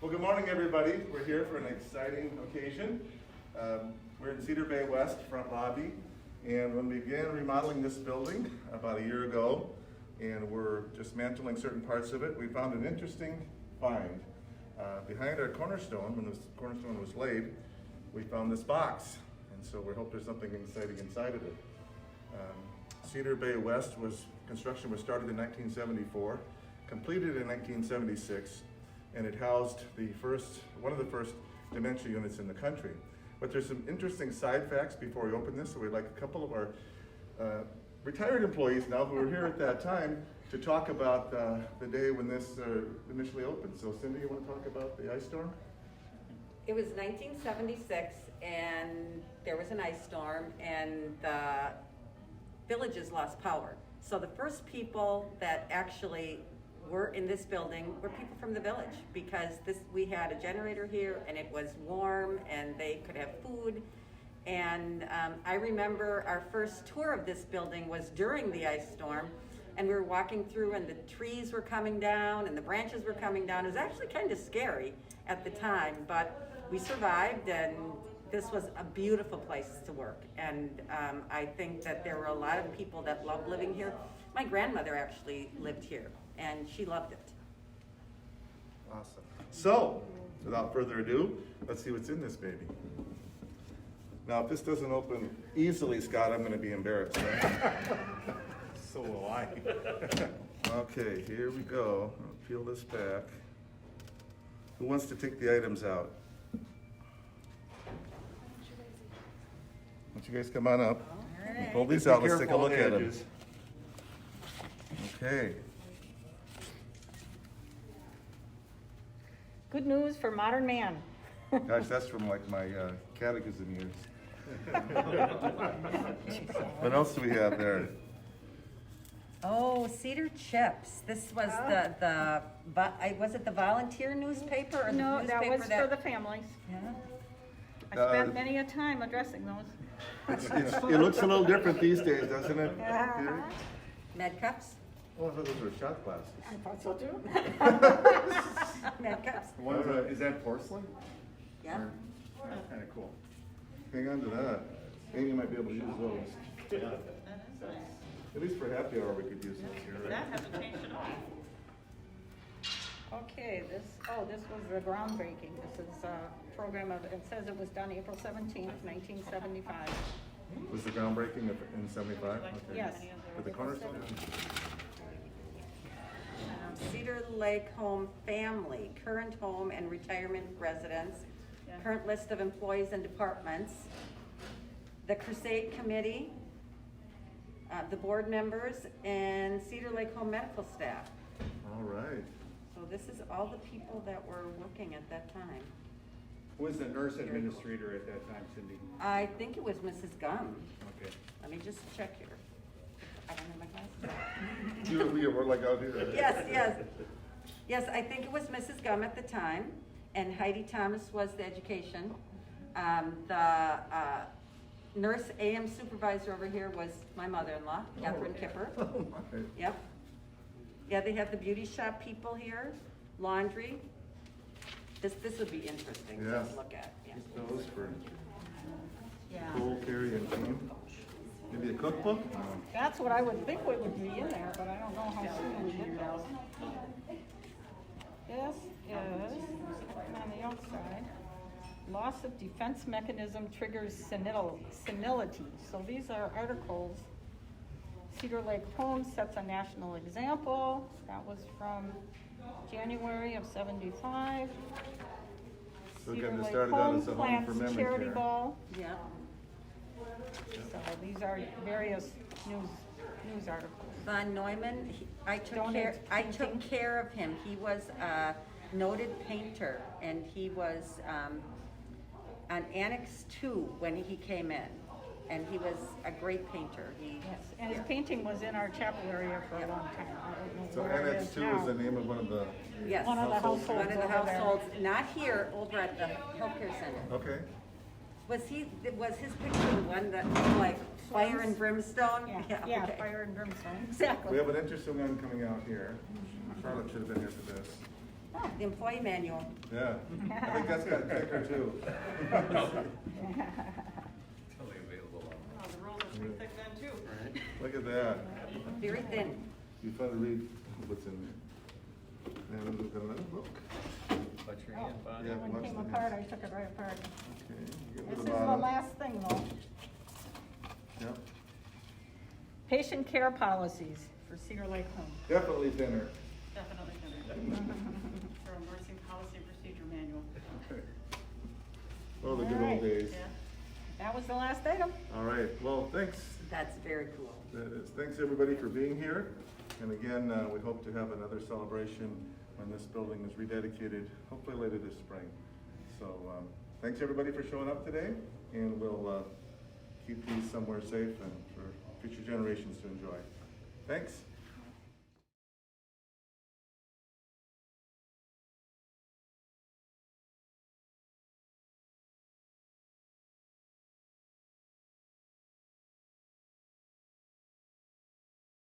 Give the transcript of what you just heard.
Well, good morning, everybody. We're here for an exciting occasion. We're in Cedar Bay West front lobby, and when we began remodeling this building about a year ago, and we're dismantling certain parts of it, we found an interesting find. Behind our cornerstone, when this cornerstone was laid, we found this box, and so we hope there's something exciting inside of it. Cedar Bay West construction was started in 1974, completed in 1976, and it housed one of the first dementia units in the country. But there's some interesting side facts before we open this, so we'd like a couple of our retired employees now who were here at that time to talk about the day when this initially opened. So Cindy, you want to talk about the ice storm? It was 1976, and there was an ice storm, and the villages lost power. So the first people that actually were in this building were people from the village, because we had a generator here, and it was warm, and they could have food. And I remember our first tour of this building was during the ice storm, and we were walking through, and the trees were coming down, and the branches were coming down. It was actually kind of scary at the time, but we survived, and this was a beautiful place to work. And I think that there were a lot of people that loved living here. My grandmother actually lived here, and she loved it. Awesome. So, without further ado, let's see what's in this baby. Now, if this doesn't open easily, Scott, I'm going to be embarrassed. Right? So will I. Okay, here we go. I'll peel this back. Who wants to take the items out? Why don't you guys come on up? All right. Pull these Be out. Let's take a careful look of the at them. edges. Okay. Good news for modern man. Gosh, that's from like my catechism years. What else do we have there? Oh, Cedar Chips. This was was it the volunteer newspaper or the No, that newspaper was for the families. Yeah. I spent many a time addressing those. It looks a little different these days, doesn't it? Med cups. Oh, I thought those were shot glasses. I thought so too. Med cups. Is that porcelain? Yeah. Kind of cool. Hang on to that. Amy might be able to use those. At least for happy hour we could use those here, right? That hasn't changed at all. Okay, this was the groundbreaking. This is a program it says it was done April 17th, 1975. Was the groundbreaking in 75? Okay. Yes. For the cornerstone? Cedar Lake Home Family, current home and retirement residence, current list of employees and departments, the Crusade Committee, the board members, and Cedar Lake Home medical staff. All right. So this is all the people that were working at that time. Who was the nurse administrator at that time, Cindy? I think it was Mrs. Gum. Okay. Let me just check here. I don't have my glasses. You were like out here. Yes, yes. Yes, I think it was Mrs. Gum at the time, and Heidi Thomas was the education. The nurse AM supervisor over here was my mother-in-law, Catherine Kipper. Oh, my. Yep. Yeah, they have the beauty shop people here, laundry. This would be interesting to Yes. look at. Yeah. Those for Yeah. cool, carry, and team. Maybe a cookbook? That's what I would think would be in there, but I don't know how soon we did that. This is, on the outside, loss of defense mechanism triggers senility. So these are articles. Cedar Lake Home sets a national example. That was from January of 75. So Cedar again, this Lake started out as a home Plants for memory Charity care. Ball. Yeah. So these are various news articles. Von Neumann, I took Donates painting. care of him. He was a noted painter, and he was on Annex 2 when he came in, and he was a great painter. Yes, and his painting was in our chapel area for a long time. I don't know So where it Annex is 2 now. is the name of one of the, Yes. One of the households One of the over there. households, not here, over at the healthcare center. okay. Was his picture the one that was like fire and brimstone? Yeah, okay. fire and brimstone, We exactly. have an interesting one coming out here. Charlotte should have been here for this. Oh, the employee manual. Yeah, I think that's got a kicker too. Totally available. Oh, the rules are pretty thick then too. Look at that. Very thin. You fun to read what's in there. And we've got another book. What's your Oh, hand, Bob? Yeah, that one watch came the apart, I hands. took it right apart. Okay, you get This to is the the bottom. last thing though. Yep, Patient care policies for Cedar Lake Home. definitely thinner. Definitely gonna, for a nursing policy procedure manual. Oh, the good All right. old days. Yeah. That was the last item. All right, well, thanks. That's very cool. That is, thanks everybody for being here. And again, we hope to have another celebration when this building is rededicated, hopefully later this spring. So, thanks everybody for showing up today, and we'll keep these somewhere safe and for future generations to enjoy. Thanks.